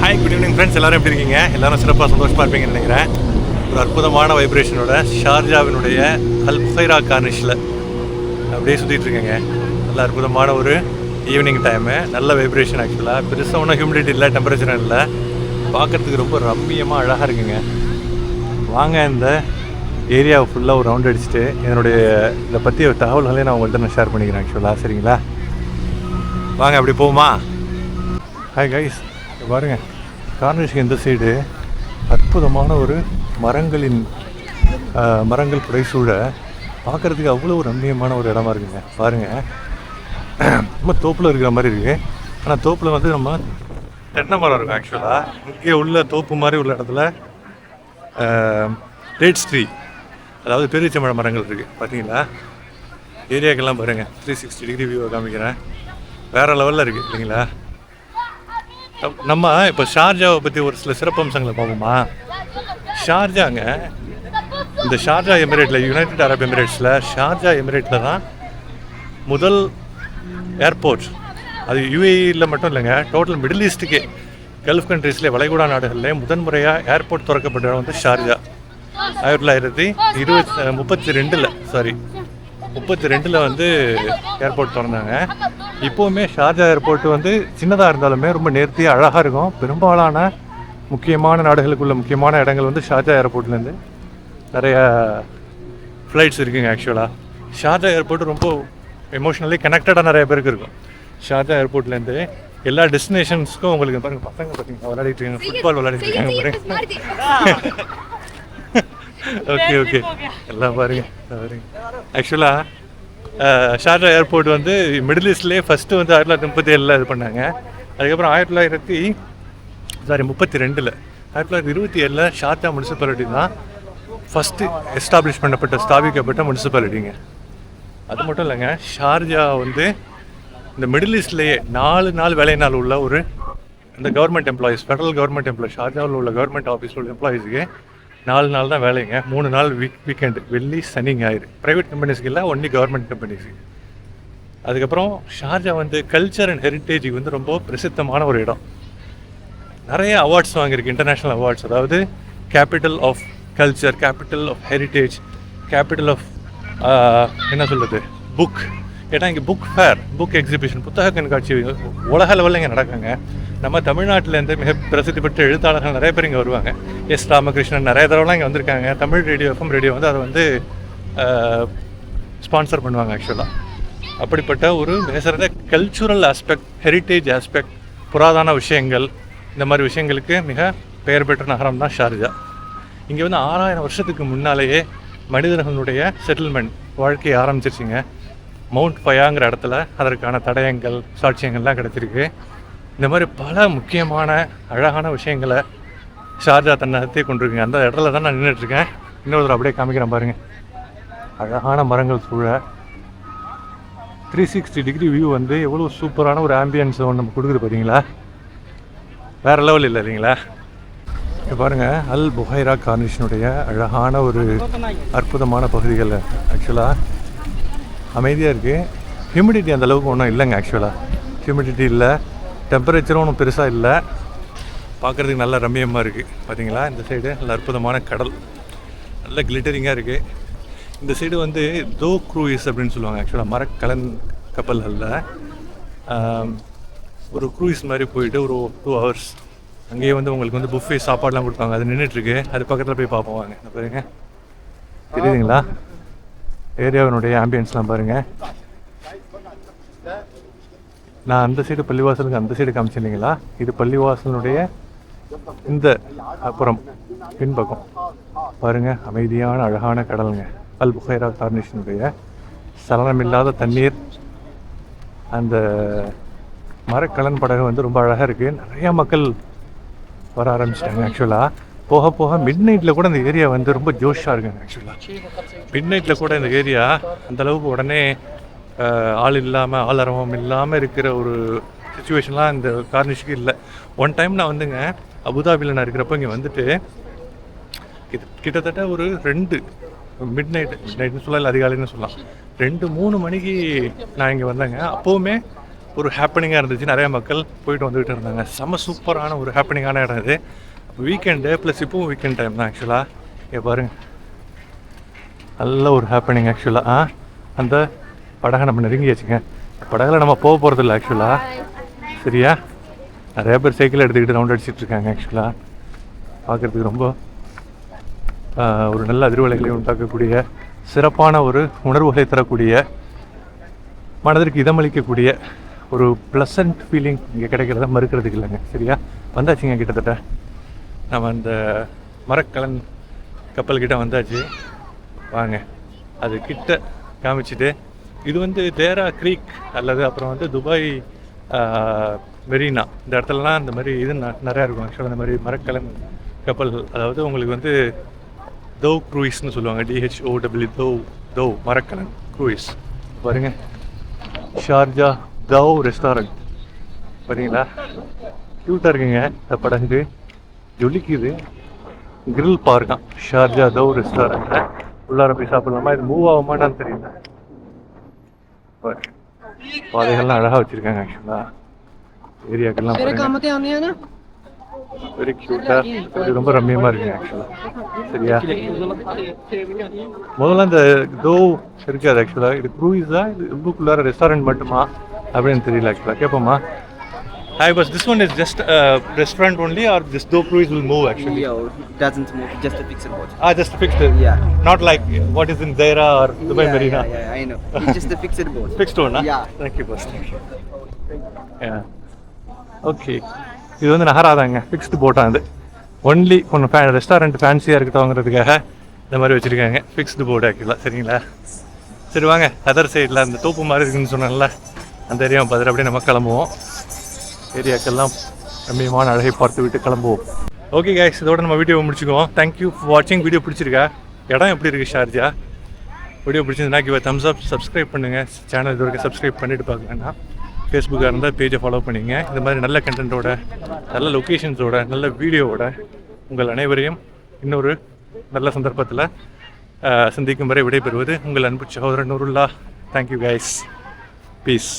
Hi, good evening friends. எல்லோரும் எப்படி இருக்கீங்க? எல்லோரும் சிறப்பாக சந்தோஷமாக இருப்பீங்கன்னு நினைக்கிறேன். ஒரு அற்புதமான வைப்ரேஷனோட ஷார்ஜாவினுடைய அல் புகைரா கார்னிஷில் அப்படியே சுற்றிட்டு இருக்கேங்க. நல்ல அற்புதமான ஒரு ஈவினிங் டைமு, நல்ல வைப்ரேஷன். ஆக்சுவலாக பெருசாக ஒன்றும் ஹியூமிடிட்டி இல்லை, டெம்பரேச்சரும் இல்லை, பார்க்குறதுக்கு ரொம்ப ரம்மியமாக அழகாக இருக்குங்க. வாங்க இந்த ஏரியாவை ஃபுல்லாக ஒரு ரவுண்ட் அடிச்சுட்டு என்னுடைய இதை பற்றிய தகவல்களையும் நான் உங்கள்கிட்ட ஷேர் பண்ணிக்கிறேன். ஆக்சுவலாக சரிங்களா, வாங்க அப்படி போகுமா? ஹாய் கைஸ், பாருங்கள், கார்னிஷுக்கு இந்த சைடு அற்புதமான ஒரு மரங்கள் புடைசூழ பார்க்குறதுக்கு அவ்வளோ ஒரு ரம்மியமான ஒரு இடமா இருக்குங்க. பாருங்கள், ரொம்ப தோப்பில் இருக்கிற மாதிரி இருக்குது. ஆனால் தோப்பில் வந்து நம்ம தென்னை மரம் இருக்கும். ஆக்சுவலாக இங்கே உள்ள தோப்பு மாதிரி உள்ள இடத்துல டேட்ஸ் ட்ரீ, அதாவது பெருச்சம்பழ மரங்கள் இருக்குது. பார்த்தீங்களா, ஏரியாக்கெல்லாம் பாருங்கள், 360 டிகிரி வியூவை காமிக்கிறேன். வேறு லெவலில் இருக்குது இல்லைங்களா? நம்ம இப்போ ஷார்ஜாவை பற்றி ஒரு சில சிறப்பம்சங்களை பார்ப்போமா? ஷார்ஜாங்க, இந்த ஷார்ஜா எமிரேட்டில், யுனைடெட் அரப் எமிரேட்ஸில் ஷார்ஜா எமிரேட்டில் தான் முதல் ஏர்போர்ட். அது யுஏஇயில் மட்டும் இல்லைங்க, டோட்டல் மிடில் ஈஸ்ட்டுக்கே, கல்ஃப் கண்ட்ரீஸ்லேயே, வளைகுடா நாடுகள்லேயே முதன்முறையாக ஏர்போர்ட் திறக்கப்பட்ட இடம் வந்து ஷார்ஜா. 1932 வந்து ஏர்போர்ட் திறந்தாங்க. இப்போவுமே ஷார்ஜா ஏர்போர்ட் வந்து சின்னதாக இருந்தாலுமே ரொம்ப நேர்த்தியாக அழகாக இருக்கும். பெரும்பாலான முக்கியமான நாடுகளுக்குள்ள முக்கியமான இடங்கள் வந்து ஷார்ஜா ஏர்போர்ட்லேருந்து நிறைய ஃப்ளைட்ஸ் இருக்குங்க. ஆக்சுவலாக ஷார்ஜா ஏர்போர்ட் ரொம்ப எமோஷ்னலி கனெக்டடாக நிறைய பேருக்கு இருக்கும். ஷார்ஜா ஏர்போர்ட்லேருந்து எல்லா டெஸ்டினேஷன்ஸ்க்கும் உங்களுக்கு பாருங்கள், பசங்க பார்த்தீங்கன்னா விளையாடிட்டு இருக்காங்க, ஃபுட்பால் விளையாடிட்டு இருக்காங்க பாருங்க. ஓகே எல்லாம் பாருங்க. ஆக்சுவலாக ஷார்ஜா ஏர்போர்ட் வந்து மிடில் ஈஸ்ட்லேயே ஃபஸ்ட்டு வந்து 1937 இது பண்ணாங்க. அதுக்கப்புறம் 1927 ஷார்ஜா முனிசிபாலிட்டி தான் ஃபஸ்ட்டு எஸ்டாப்ளிஷ் ஸ்தாபிக்கப்பட்ட முனிசிபாலிட்டிங்க. அது மட்டும் இல்லைங்க, ஷார்ஜா வந்து இந்த மிடில் ஈஸ்ட்லேயே 4 நாள் வேலை நாள் உள்ள ஒரு இந்த government employees, federal government employees, ஷார்ஜாவில் உள்ள கவர்மெண்ட் ஆஃபீஸில் உள்ள எம்ப்ளாயீஸுக்கு 4 நாள் தான் வேலைங்க. 3 நாள் வீக்கெண்டு, வெள்ளி சனி ஞாயிறு. ப்ரைவேட் கம்பெனிஸ்க்கு இல்லை, ஒன்லி கவர்மெண்ட் கம்பெனிஸுக்கு. அதுக்கப்புறம் ஷார்ஜா வந்து கல்ச்சர் அண்ட் ஹெரிட்டேஜுக்கு வந்து ரொம்ப பிரசித்தமான ஒரு இடம். நிறைய அவார்ட்ஸ் வாங்கியிருக்கு, இன்டர்நேஷ்னல் அவார்ட்ஸ். அதாவது capital of culture, capital of heritage, capital of என்ன சொல்கிறது, புக். ஏன்னா இங்கே புக் ஃபேர், புக் எக்ஸிபிஷன், புத்தக கண்காட்சி உலக லெவலில் இங்கே நடக்குங்க. நம்ம தமிழ்நாட்டிலேருந்து மிக பிரசித்தி பெற்ற எழுத்தாளர்கள் நிறைய பேர் இங்கே வருவாங்க. எஸ் ராமகிருஷ்ணன் நிறைய தடவைலாம் இங்கே வந்திருக்காங்க. தமிழ் ரேடியோ, எஃப்எம் ரேடியோ வந்து அதை வந்து ஸ்பான்சர் பண்ணுவாங்க. ஆக்சுவலாக அப்படிப்பட்ட ஒரு மிகச்சிறந்த கல்ச்சுரல் ஆஸ்பெக்ட், ஹெரிட்டேஜ் ஆஸ்பெக்ட், புராதன விஷயங்கள், இந்த மாதிரி விஷயங்களுக்கு மிக பெயர் பெற்ற நகரம் தான் ஷார்ஜா. இங்கே வந்து 6000 வருஷத்துக்கு முன்னாலேயே மனிதர்களுடைய செட்டில்மெண்ட், வாழ்க்கையை ஆரம்பிச்சிருச்சுங்க. மவுண்ட் ஃபயாங்கிற இடத்துல அதற்கான தடயங்கள், சாட்சியங்கள்லாம் கிடச்சிருக்கு. இந்த மாதிரி பல முக்கியமான அழகான விஷயங்களை ஷார்ஜா தன்னகத்தே கொண்டிருக்குங்க. அந்த இடத்துல தான் நான் நின்றுட்டுருக்கேன். இன்னொரு அப்படியே காமிக்கிறேன் பாருங்கள். அழகான மரங்கள் சூழ 360 டிகிரி வியூ வந்து எவ்வளோ சூப்பரான ஒரு ஆம்பியன்ஸ் ஒன்று நம்ம கொடுக்குது பார்த்தீங்களா? வேறு லெவல் இல்லை இல்லைங்களா? இப்போ பாருங்கள், அல் புகைரா கார்னிஷனுடைய அழகான ஒரு அற்புதமான பகுதிகள். ஆக்சுவலாக அமைதியாக இருக்குது. ஹியூமிடிட்டி அந்தளவுக்கு ஒன்றும் இல்லைங்க. ஆக்சுவலாக ஹியூமிடிட்டி இல்லை, டெம்பரேச்சரும் ஒன்றும் பெருசாக இல்லை. பார்க்குறதுக்கு நல்ல ரம்மியமாக இருக்குது. பார்த்தீங்களா, இந்த சைடு நல்ல அற்புதமான கடல், நல்ல கிளிட்டரிங்காக இருக்குது. இந்த சைடு வந்து தோ க்ரூயிஸ் அப்படின்னு சொல்லுவாங்க. ஆக்சுவலாக மரக்கலன் கப்பல்களில் ஒரு க்ரூயிஸ் மாதிரி போயிட்டு ஒரு 2 ஹவர்ஸ் அங்கேயே வந்து உங்களுக்கு வந்து புஃபே சாப்பாடெலாம் கொடுப்பாங்க. அது நின்றுட்டுருக்கு. அது பக்கத்தில் போய் பார்ப்போம் வாங்க. பாருங்க, தெரியுதுங்களா ஏரியாவினுடைய ஆம்பியன்ஸ்லாம் பாருங்கள். நான் அந்த சைடு பள்ளிவாசலுக்கு அந்த சைடு காமிச்சிருந்தீங்களா? இது பள்ளிவாசலுடைய இந்த அப்புறம் பின்பக்கம் பாருங்கள், அமைதியான அழகான கடலுங்க. அல் புகைரா கார்னிஷனுடைய சலனமில்லாத தண்ணீர், அந்த மரக்கலன் படகு வந்து ரொம்ப அழகாக இருக்குது. நிறையா மக்கள் வர ஆரம்பிச்சிட்டாங்க. ஆக்சுவலாக போக போக மிட் நைட்டில் கூட இந்த ஏரியா வந்து ரொம்ப ஜோஷாக இருக்குங்க. ஆக்சுவலாக மிட் நைட்டில் கூட இந்த ஏரியா அந்தளவுக்கு உடனே ஆள் இல்லாமல், ஆளரவம் இல்லாமல் இருக்கிற ஒரு சுச்சுவேஷன்லாம் இந்த கார்னிஷுக்கு இல்லை. ஒன் டைம் நான் வந்துங்க அபுதாபியில் நான் இருக்கிறப்போ இங்கே வந்துட்டு கிட்டத்தட்ட ஒரு 2 மிட் நைட்டுன்னு சொல்லலாம், அதிகாலைன்னு சொல்லலாம், 2-3 மணிக்கு நான் இங்கே வந்தேங்க. அப்போவுமே ஒரு ஹாப்பனிங்காக இருந்துச்சு. நிறைய மக்கள் போயிட்டு வந்துகிட்டு இருந்தாங்க. செம்ம சூப்பரான ஒரு ஹாப்பனிங்கான இடம் இது. வீக்கெண்டு ப்ளஸ் இப்போவும் வீக்கெண்ட் டைம் தான் ஆக்சுவலாக. இங்கே பாருங்கள், நல்ல ஒரு ஹாப்பனிங் ஆக்சுவலாக. அந்த படகை நம்ம நெருங்கி வச்சுங்க. படகுல நம்ம போக போகிறதில்ல ஆக்சுவலாக, சரியா? நிறையா பேர் சைக்கிள் எடுத்துக்கிட்டு ரவுண்ட் அடிச்சிட்ருக்காங்க. ஆக்சுவலாக பார்க்குறதுக்கு ரொம்ப ஒரு நல்ல அதிர்வலைகளை உண்டாக்கக்கூடிய, சிறப்பான ஒரு உணர்வுகளை தரக்கூடிய, மனதிற்கு இதமளிக்கக்கூடிய ஒரு ப்ளசன்ட் ஃபீலிங் இங்கே கிடைக்கிறத மறுக்கிறதுக்கு இல்லைங்க, சரியா? வந்தாச்சுங்க, கிட்டத்தட்ட நம்ம அந்த மரக்கலன் கப்பல்கிட்ட வந்தாச்சு. வாங்க, அது கிட்ட காமிச்சிட்டு, இது வந்து தேரா க்ரீக் அல்லது அப்புறம் வந்து துபாய் மெரினா, இந்த இடத்துலலாம் இந்த மாதிரி இது நிறையா இருக்கும் ஆக்சுவலாக. இந்த மாதிரி மரக்கலன் கப்பல், அதாவது உங்களுக்கு வந்து தவ் க்ரூயிஸ்னு சொல்லுவாங்க, DHOW தவ் மரக்கலன் க்ரூயிஸ். பாருங்க, ஷார்ஜா தவ் ரெஸ்டாரண்ட் பாருங்களா, க்யூட்டாக இருக்குங்க. இந்த படகு ஜொலிக்குது. கிரில் பார்க்கான் ஷார்ஜா தவ் ரெஸ்டாரண்ட்டில். உள்ளார போய் சாப்பிடலாமா? இது மூவ் ஆகுமான்னு தெரியல. பாதைகள்லாம் அழகாக வச்சுருக்காங்க ஆக்சுவலாக. ஏரியாக்கெல்லாம் வெரி க்யூட்டாக, இது ரொம்ப ரம்மியமாக இருக்குங்க ஆக்சுவலாக, சரியா? முதல்ல இந்த தோவ் இருக்காது ஆக்சுவலாக. இது க்ரூயிஸா, இது உள்ளுக்குள்ளார ரெஸ்டாரண்ட் மட்டுமா அப்படின்னு தெரியல ஆக்சுவலாக. கேட்போமா? Hi, but this one is just a restaurant only, or this Dhow Cruise will move actually? Yeah, it doesn't move, just a fixed boat. Just fixed. Yeah. Not like what is in Zaira or Dubai Marina. Yeah, I know. It's just a fixed boat. Fixed one, huh? Yeah. Thank you, boss. Thank you. Yeah. Okay. இது வந்து நகராதாங்க, fixed போட்டால் அது only ஒன்று restaurant ஃபேன்சியாக இருக்கட்டோங்கிறதுக்காக இந்த மாதிரி வச்சுருக்காங்க. Fixed board ஆக்சுவலாக, சரிங்களா? சரி வாங்க, அதர் சைடில் அந்த தோப்பு மாதிரி இருக்குதுன்னு சொன்னால அந்த ஏரியாவை பார்த்துட்டு அப்படியே நம்ம கிளம்புவோம். ஏரியாக்கெல்லாம் ரம்மியமான அழகை பார்த்து விட்டு கிளம்புவோம். ஓகே கைஸ், இதோட நம்ம வீடியோ முடிச்சுக்குவோம். தேங்க்யூ ஃபார் வாட்சிங். வீடியோ பிடிச்சிருக்கா? இடம் எப்படி இருக்குது ஷார்ஜா? வீடியோ பிடிச்சிருந்தா கிவ் தம்ஸ் அப், சப்ஸ்கிரைப் பண்ணுங்கள். சேனல் இது வரைக்கும் சப்ஸ்கிரைப் பண்ணிவிட்டு பார்க்கலன்னா ஃபேஸ்புக்காக இருந்தால் பேஜை ஃபாலோ பண்ணிங்க. இந்த மாதிரி நல்ல கண்டென்ட்டோட, நல்ல லொக்கேஷன்ஸோட, நல்ல வீடியோவோட உங்கள் அனைவரையும் இன்னொரு நல்ல சந்தர்ப்பத்தில் சந்திக்கும் வரை விடைபெறுவது உங்கள் அன்பு சகோதரன் நூருல்லா. Thank you guys. பீஸ்.